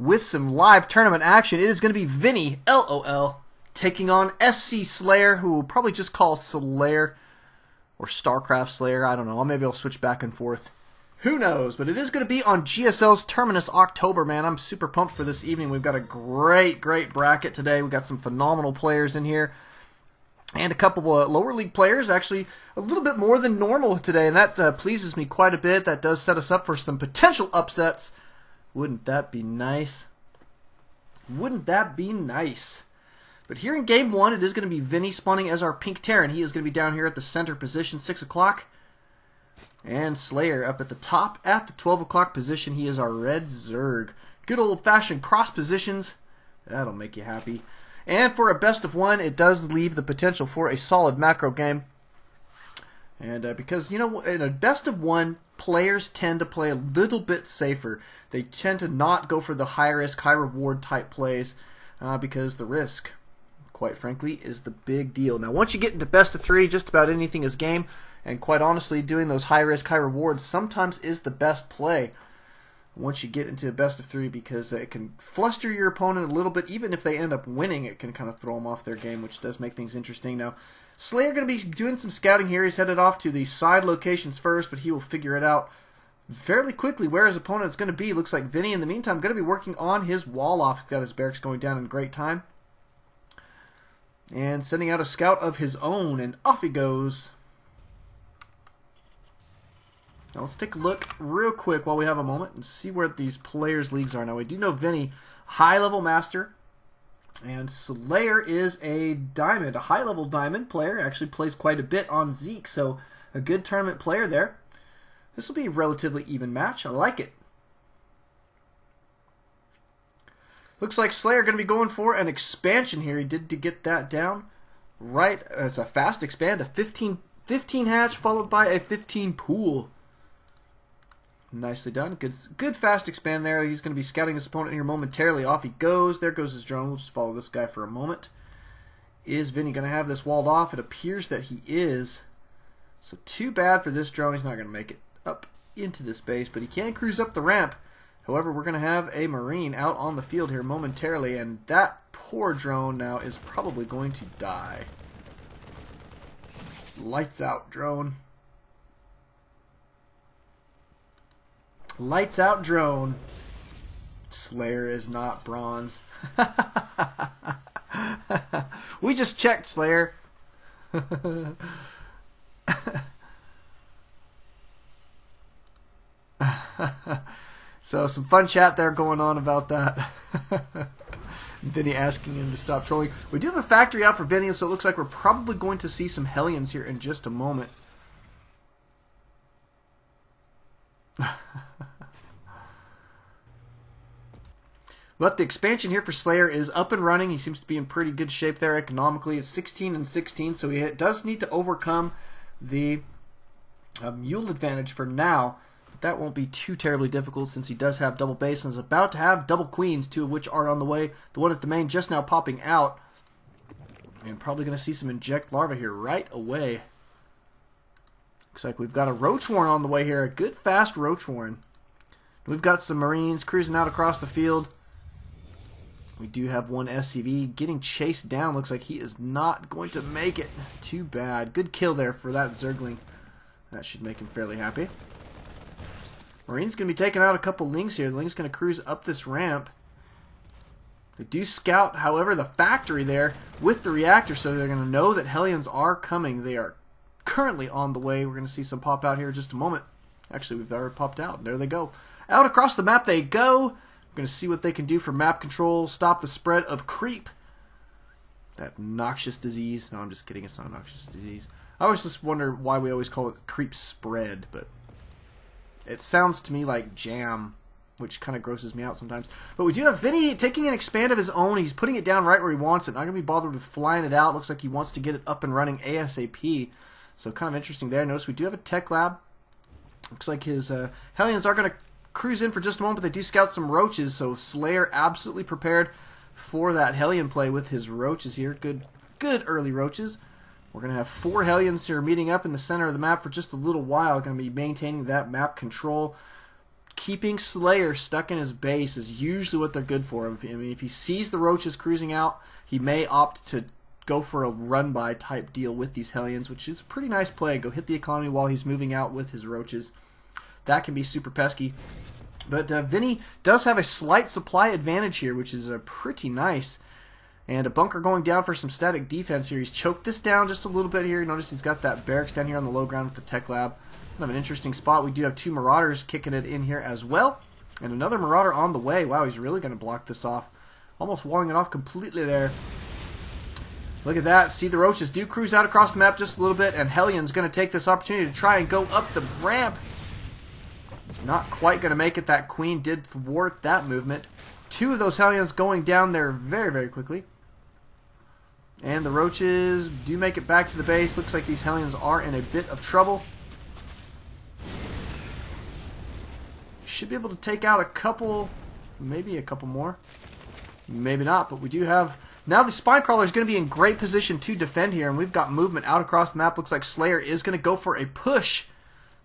with some live tournament action. It is going to be ViNNYLoL taking on sCSlayer, who we'll probably just call Slayer or Starcraft Slayer. I don't know. Maybe I'll switch back and forth. Who knows? But it is going to be on GSL's Terminus October, man. I'm super pumped for this evening. We've got a great bracket today. We've got some phenomenal players in here. And a couple of lower league players, actually a little bit more than normal today. And that pleases me quite a bit. That does set us up for some potential upsets. Wouldn't that be nice? Wouldn't that be nice? But here in Game 1, it is going to be Vinny spawning as our Pink Terran. He is going to be down here at the center position, 6 o'clock. And Slayer up at the top at the 12 o'clock position. He is our Red Zerg. Good old-fashioned cross positions. That'll make you happy. And for a best of one, it does leave the potential for a solid macro game. And because, you know, in a best of one, players tend to play a little bit safer. They tend to not go for the high-risk, high-reward type plays because the risk, quite frankly, is the big deal. Now, once you get into best of three, just about anything is game. And quite honestly, doing those high-risk, high-rewards sometimes is the best play once you get into a best of three, because it can fluster your opponent a little bit. Even if they end up winning, it can kind of throw them off their game, which does make things interesting. Now, Slayer going to be doing some scouting here. He's headed off to the side locations first, but he will figure it out fairly quickly where his opponent is going to be. Looks like Vinny, in the meantime, going to be working on his wall off. He's got his barracks going down in great time. And sending out a scout of his own, and off he goes. Now let's take a look real quick while we have a moment and see where these players' leagues are. Now we do know Vinny, high-level master, and Slayer is a diamond, a high-level diamond player. Actually plays quite a bit on Zeke, so a good tournament player there. This will be a relatively even match. I like it. Looks like Slayer going to be going for an expansion here. He did to get that down. Right, it's a fast expand, a 15 hatch followed by a 15 pool. Nicely done. Good fast expand there. He's going to be scouting his opponent here momentarily. Off he goes. There goes his drone. We'll just follow this guy for a moment. Is Vinny going to have this walled off? It appears that he is. So too bad for this drone. He's not going to make it up into this base, but he can cruise up the ramp. However, we're going to have a Marine out on the field here momentarily, and that poor drone now is probably going to die. Lights out, drone. Lights out, drone. Slayer is not bronze. We just checked, Slayer. So some fun chat there going on about that. Vinny asking him to stop trolling. We do have a factory out for Vinny, so it looks like we're probably going to see some Hellions here in just a moment. But the expansion here for Slayer is up and running. He seems to be in pretty good shape there economically. It's 16 and 16, so he does need to overcome the mule advantage for now. But that won't be too terribly difficult since he does have double base and is about to have double queens, two of which are on the way. The one at the main just now popping out. And probably going to see some inject larvae here right away. Looks like we've got a Roach Warren on the way here. A good fast Roach Warren. We've got some Marines cruising out across the field. We do have one SCV getting chased down. Looks like he is not going to make it. Too bad. Good kill there for that Zergling. That should make him fairly happy. Marine's going to be taking out a couple Lings here. The Ling's going to cruise up this ramp. They do scout, however, the factory there with the reactor, so they're going to know that Hellions are coming. They are currently on the way. We're going to see some pop out here in just a moment. Actually, we've already popped out. There they go. Out across the map they go. We're going to see what they can do for map control, stop the spread of creep. That noxious disease. No, I'm just kidding. It's not a noxious disease. I always just wonder why we always call it creep spread, but it sounds to me like jam, which kind of grosses me out sometimes. But we do have Vinny taking an expand of his own. He's putting it down right where he wants it. Not going to be bothered with flying it out. Looks like he wants to get it up and running ASAP. So kind of interesting there. Notice we do have a tech lab. Looks like his Hellions are going to cruise in for just a moment, but they do scout some roaches, so Slayer absolutely prepared for that Hellion play with his roaches here. Good early roaches. We're going to have 4 Hellions here meeting up in the center of the map for just a little while. Going to be maintaining that map control. keeping Slayer stuck in his base is usually what they're good for. I mean, if he sees the roaches cruising out, he may opt to go for a run-by type deal with these Hellions, which is a pretty nice play. Go hit the economy while he's moving out with his roaches. That can be super pesky. But Vinny does have a slight supply advantage here, which is pretty nice. And a bunker going down for some static defense here. He's choked this down just a little bit here. Notice he's got that barracks down here on the low ground with the tech lab. Kind of an interesting spot. We do have 2 Marauders kicking it in here as well. And another Marauder on the way. Wow, he's really going to block this off. Almost walling it off completely there. Look at that. See, the roaches do cruise out across the map just a little bit. And Hellion's going to take this opportunity to try and go up the ramp. Not quite going to make it. That Queen did thwart that movement. 2 of those Hellions going down there very, very quickly. And the roaches do make it back to the base. Looks like these Hellions are in a bit of trouble. Should be able to take out a couple, maybe a couple more. Maybe not, but we do have... Now the Spinecrawler is going to be in great position to defend here, and we've got movement out across the map. Looks like Slayer is going to go for a push.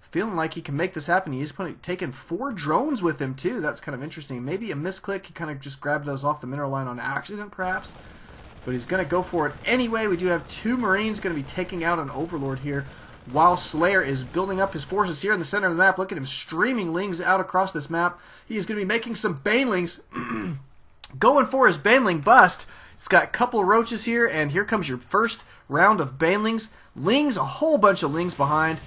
Feeling like he can make this happen. He's taking 4 drones with him, too. That's kind of interesting. Maybe a misclick. He kind of just grabbed those off the mineral line on accident, perhaps. But he's going to go for it anyway. We do have 2 Marines going to be taking out an Overlord here, while Slayer is building up his forces here in the center of the map. Look at him streaming Lings out across this map. He is going to be making some Banelings. Going for his Baneling bust. He's got a couple of roaches here, and here comes your first round of Banelings. Lings, a whole bunch of Lings behind.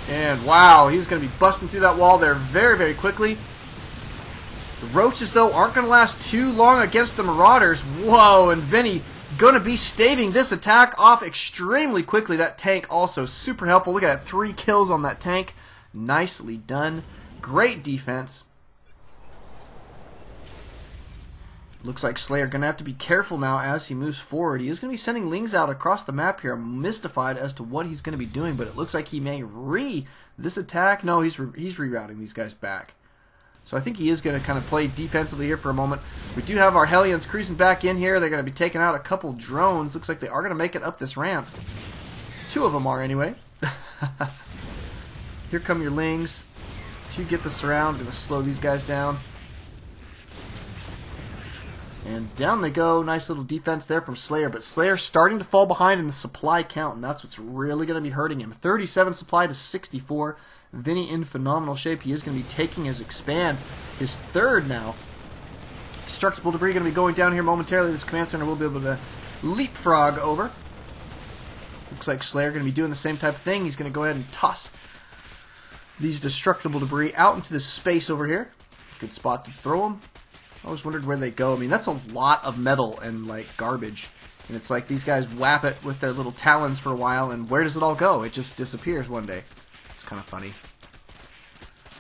And wow, he's going to be busting through that wall there very, very quickly. The roaches, though, aren't going to last too long against the Marauders. Whoa, and Vinny going to be staving this attack off extremely quickly. That tank also super helpful. Look at that, 3 kills on that tank. Nicely done. Great defense. Looks like Slayer going to have to be careful now as he moves forward. He is going to be sending Lings out across the map here. I'm mystified as to what he's going to be doing, but it looks like he may this attack. No, he's rerouting these guys back. So I think he is going to kind of play defensively here for a moment. We do have our Hellions cruising back in here. They're going to be taking out a couple drones. Looks like they are going to make it up this ramp. 2 of them are anyway. Here come your Lings to get the surround. Going to slow these guys down. And down they go. Nice little defense there from Slayer. But Slayer's starting to fall behind in the supply count, and that's what's really going to be hurting him. 37 supply to 64. Vinny in phenomenal shape. He is going to be taking his expand, his 3rd now. Destructible debris going to be going down here momentarily. This command center will be able to leapfrog over. Looks like Slayer going to be doing the same type of thing. He's going to go ahead and toss these destructible debris out into this space over here. Good spot to throw them. I always wondered where they go. I mean, that's a lot of metal and, like, garbage. And it's like these guys whap it with their little talons for a while, and where does it all go? It just disappears one day. It's kind of funny.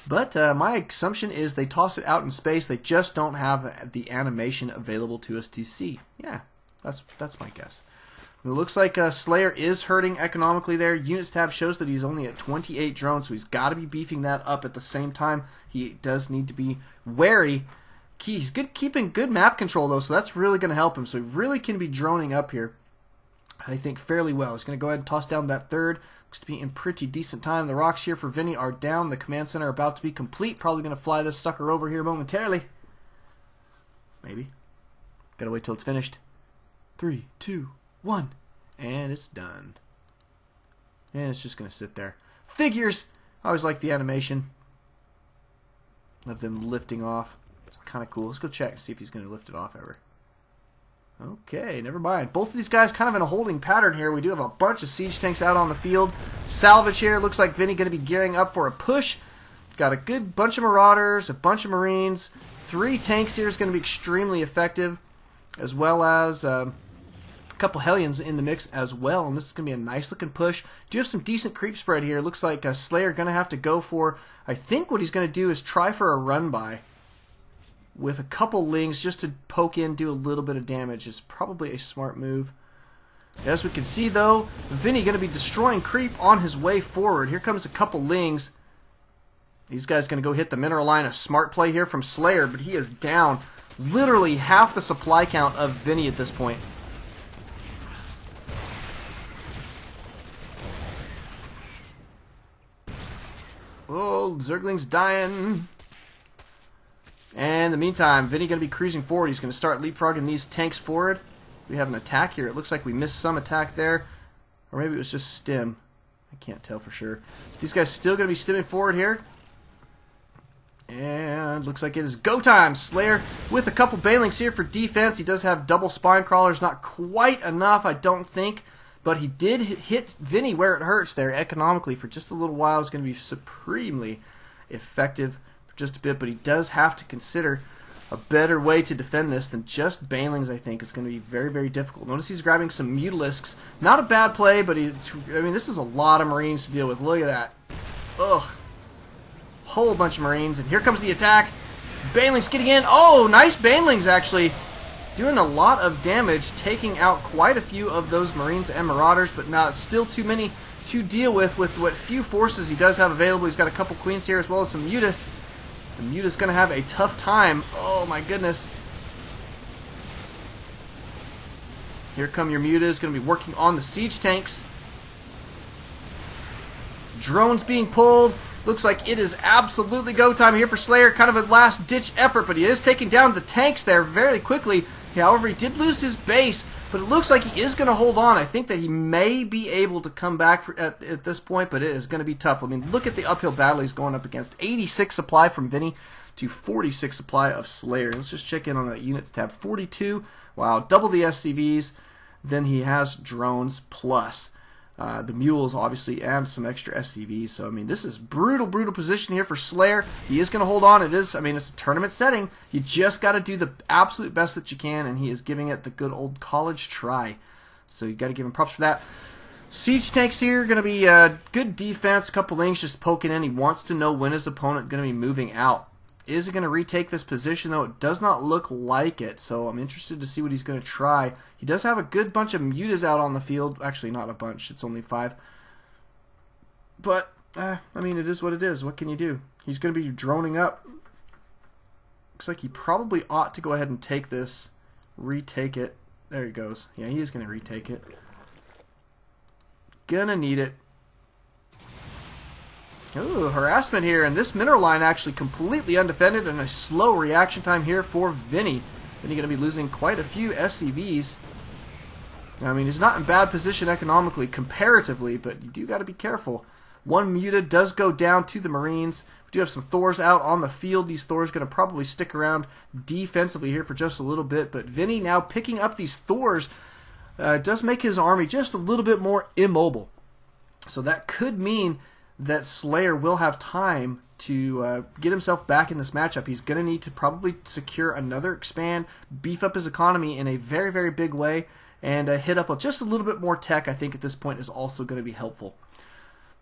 But my assumption is they toss it out in space. They just don't have the animation available to us to see. Yeah, that's my guess. It looks like Slayer is hurting economically there. Units tab shows that he's only at 28 drones, so he's got to be beefing that up at the same time. He does need to be wary. He's keeping good map control, though, so that's really going to help him. So he really can be droning up here, I think, fairly well. He's going to go ahead and toss down that 3rd. Looks to be in pretty decent time. The rocks here for Vinny are down. The command center about to be complete. Probably going to fly this sucker over here momentarily. Maybe. Got to wait till it's finished. 3, 2, 1. And it's done. And it's just going to sit there. Figures! I always like the animation of them lifting off. It's kind of cool. Let's go check and see if he's going to lift it off ever. Okay, never mind. Both of these guys kind of in a holding pattern here. We do have a bunch of siege tanks out on the field. Salvage here. Looks like Vinny going to be gearing up for a push. Got a good bunch of Marauders, a bunch of Marines. 3 tanks here is going to be extremely effective, as well as a couple Hellions in the mix as well. And this is going to be a nice looking push. Do have some decent creep spread here. Looks like Slayer going to have to go for, I think what he's going to do is try for a run by with a couple Lings just to poke in, do a little bit of damage. Is probably a smart move. As we can see, though, Vinny going to be destroying creep on his way forward. Here comes a couple Lings. These guys going to go hit the mineral line. A smart play here from Slayer, but he is down literally half the supply count of Vinny at this point. Oh, Zergling's dying. And in the meantime, Vinny going to be cruising forward. He's going to start leapfrogging these tanks forward. We have an attack here. It looks like we missed some attack there. Or maybe it was just stim. I can't tell for sure. These guys still going to be stimming forward here. And looks like it is go time. Slayer with a couple banelings here for defense. He does have double spine crawlers. Not quite enough, I don't think. But he did hit Vinny where it hurts there economically for just a little while. It's going to be supremely effective for just a bit. But he does have to consider a better way to defend this than just banelings, I think. It's going to be very, very difficult. Notice he's grabbing some Mutalisks. Not a bad play, but I mean, this is a lot of Marines to deal with. Look at that. Ugh. Whole bunch of Marines, and here comes the attack. Banelings getting in. Oh, nice Banelings, actually. Doing a lot of damage, taking out quite a few of those Marines and Marauders, but now it's still too many to deal with what few forces he does have available. He's got a couple Queens here as well as some Muta. The Muta's going to have a tough time. Oh, my goodness. Here come your Mutas, going to be working on the siege tanks. Drones being pulled. Looks like it is absolutely go time here for Slayer. Kind of a last-ditch effort, but he is taking down the tanks there very quickly. However, he did lose his base, but it looks like he is going to hold on. I think that he may be able to come back at this point, but it is going to be tough. I mean, look at the uphill battle he's going up against. 86 supply from Vinny to 46 supply of Slayer. Let's just check in on that units tab. 42. Wow, double the SCVs. Then he has drones plus the mules, obviously, and some extra SCVs. So, I mean, this is brutal, brutal position here for Slayer. He is going to hold on. It is, I mean, it's a tournament setting. You just got to do the absolute best that you can, and he is giving it the good old college try. So, you got to give him props for that. Siege tanks here, going to be good defense. A couple lanes just poking in. He wants to know when his opponent going to be moving out. Is he going to retake this position, though? It does not look like it, so I'm interested to see what he's going to try. He does have a good bunch of Mutas out on the field. Actually, not a bunch. It's only 5. But, I mean, it is what it is. What can you do? He's going to be droning up. Looks like he probably ought to go ahead and take this. Retake it. There he goes. Yeah, he is going to retake it. Gonna need it. Ooh, harassment here, and this mineral line actually completely undefended, and a slow reaction time here for Vinny. Vinny going to be losing quite a few SCVs. I mean, he's not in bad position economically, comparatively, but you do got to be careful. One Muta does go down to the Marines. We do have some Thors out on the field. These Thors going to probably stick around defensively here for just a little bit, but Vinny now picking up these Thors does make his army just a little bit more immobile. So that could mean that Slayer will have time to get himself back in this matchup. He's going to need to probably secure another expand, beef up his economy in a very, very big way, and hit up with just a little bit more tech, I think, at this point is also going to be helpful.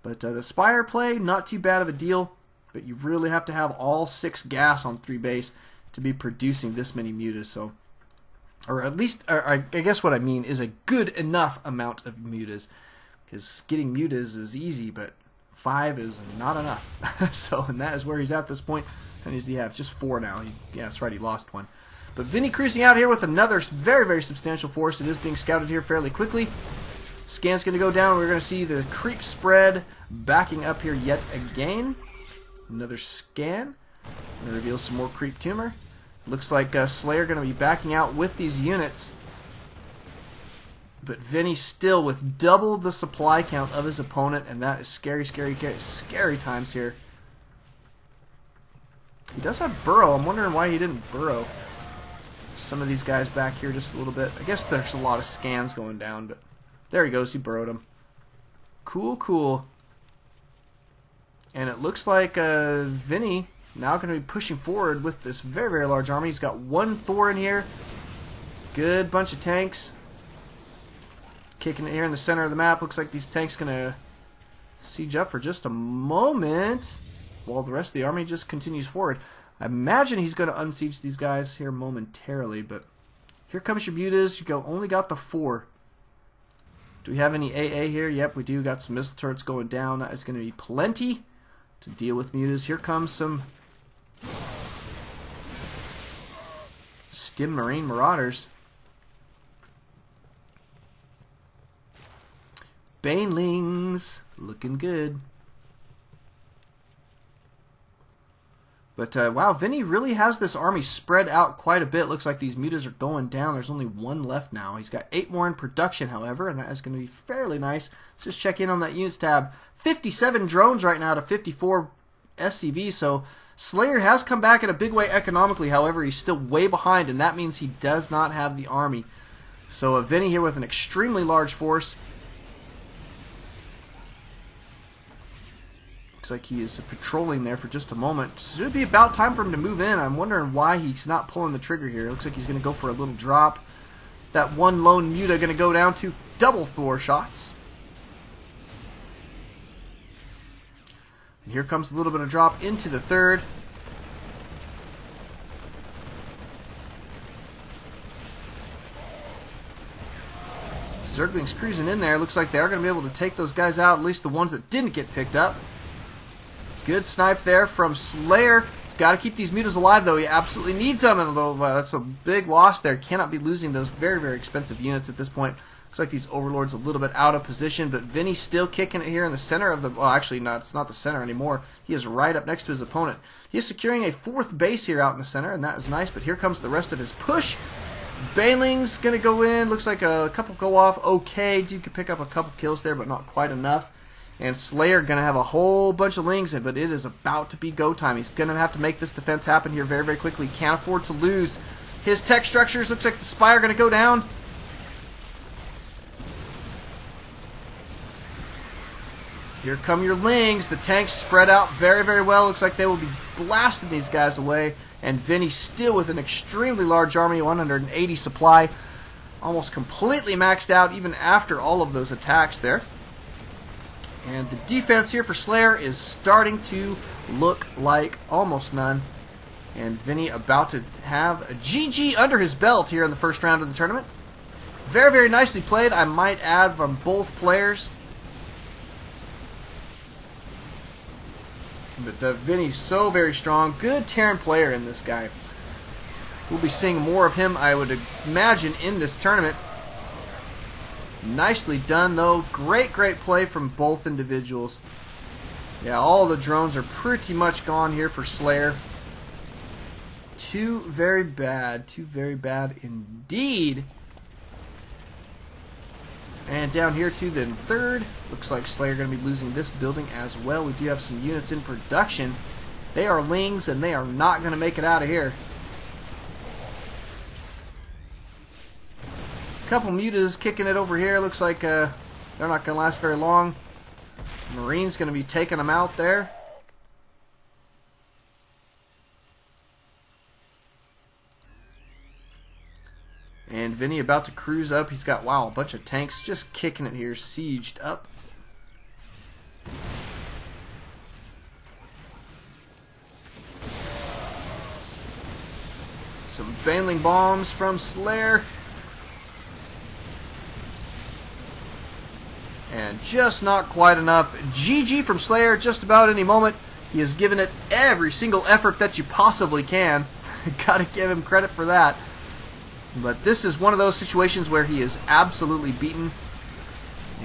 But the Spire play, not too bad of a deal, but you really have to have all 6 gas on 3 base to be producing this many Mutas. So, or at least, I guess what I mean is a good enough amount of Mutas, because getting Mutas is easy, but 5 is not enough. So, and that is where he's at this point. How many does he have? Just 4 now. Yeah, that's right, he lost 1. But Vinny cruising out here with another very, very substantial force. It is being scouted here fairly quickly. Scan's going to go down. We're going to see the creep spread backing up here yet again. Another scan. Going to reveal some more creep tumor. Looks like Slayer going to be backing out with these units. But Vinny still with double the supply count of his opponent, and that is scary, scary, scary times here. He does have burrow. I'm wondering why he didn't burrow some of these guys back here just a little bit. I guess there's a lot of scans going down, but there he goes. He burrowed him. Cool, cool. And it looks like Vinny now going to be pushing forward with this very, very large army. He's got 1 Thor in here. Good bunch of tanks. Kicking it here in the center of the map. Looks like these tanks going to siege up for just a moment while the rest of the army just continues forward. I imagine he's going to unsiege these guys here momentarily, but here comes your Mutas. You only got the 4. Do we have any AA here? Yep, we do. Got some missile turrets going down. That is going to be plenty to deal with Mutas. Here comes some Stim Marine Marauders. Banelings, looking good. But wow, Vinny really has this army spread out quite a bit. Looks like these mutas are going down. There's only one left now. He's got 8 more in production, however, and that is going to be fairly nice. Let's just check in on that units tab. 57 drones right now to 54 SCV, so Slayer has come back in a big way economically. However, he's still way behind, and that means he does not have the army. So Vinny here with an extremely large force. Looks like he is patrolling there for just a moment. Should be about time for him to move in. I'm wondering why he's not pulling the trigger here. Looks like he's going to go for a little drop. That one lone muta going to go down to double Thor shots. And here comes a little bit of drop into the third. Zergling's cruising in there. Looks like they are going to be able to take those guys out, at least the ones that didn't get picked up. Good snipe there from Slayer. He's got to keep these mutas alive, though. He absolutely needs them, and that's a big loss there. Cannot be losing those very, very expensive units at this point. Looks like these Overlords a little bit out of position, but Vinny's still kicking it here in the center of the... Well, actually, no, it's not the center anymore. He is right up next to his opponent. He is securing a 4th base here out in the center, and that is nice, but here comes the rest of his push. Baneling's going to go in. Looks like a couple go off. Okay, Dude could pick up a couple kills there, but not quite enough. And Slayer going to have a whole bunch of lings, but it is about to be go time. He's going to have to make this defense happen here very, very quickly. Can't afford to lose his tech structures. Looks like the Spire going to go down. Here come your lings. The tanks spread out very, very well. Looks like they will be blasting these guys away. And Vinny still with an extremely large army, 180 supply. Almost completely maxed out even after all of those attacks there. And the defense here for Slayer is starting to look like almost none. And Vinny about to have a GG under his belt here in the first round of the tournament. Very, very nicely played, I might add, from both players. But Vinny's so very strong. Good Terran player in this guy. We'll be seeing more of him, I would imagine, in this tournament. Nicely done, though. Great, great play from both individuals. Yeah, all the drones are pretty much gone here for Slayer. Too very bad. Too very bad indeed. And down here to the third. Looks like Slayer going to be losing this building as well. We do have some units in production. They are lings, and they are not going to make it out of here. Couple mutas kicking it over here. Looks like they're not going to last very long. Marine's going to be taking them out there. And Vinny about to cruise up. He's got, wow, a bunch of tanks just kicking it here, sieged up. Some Baneling bombs from Slayer. And just not quite enough. GG from Slayer just about any moment. He has given it every single effort that you possibly can. Gotta give him credit for that. But this is one of those situations where he is absolutely beaten.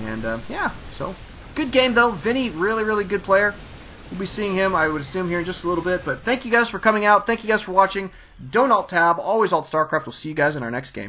And yeah, so good game though. Vinny, really, really good player. We'll be seeing him, I would assume, here in just a little bit. But thank you guys for coming out. Thank you guys for watching. Don't alt-tab. Always alt-Starcraft. We'll see you guys in our next game.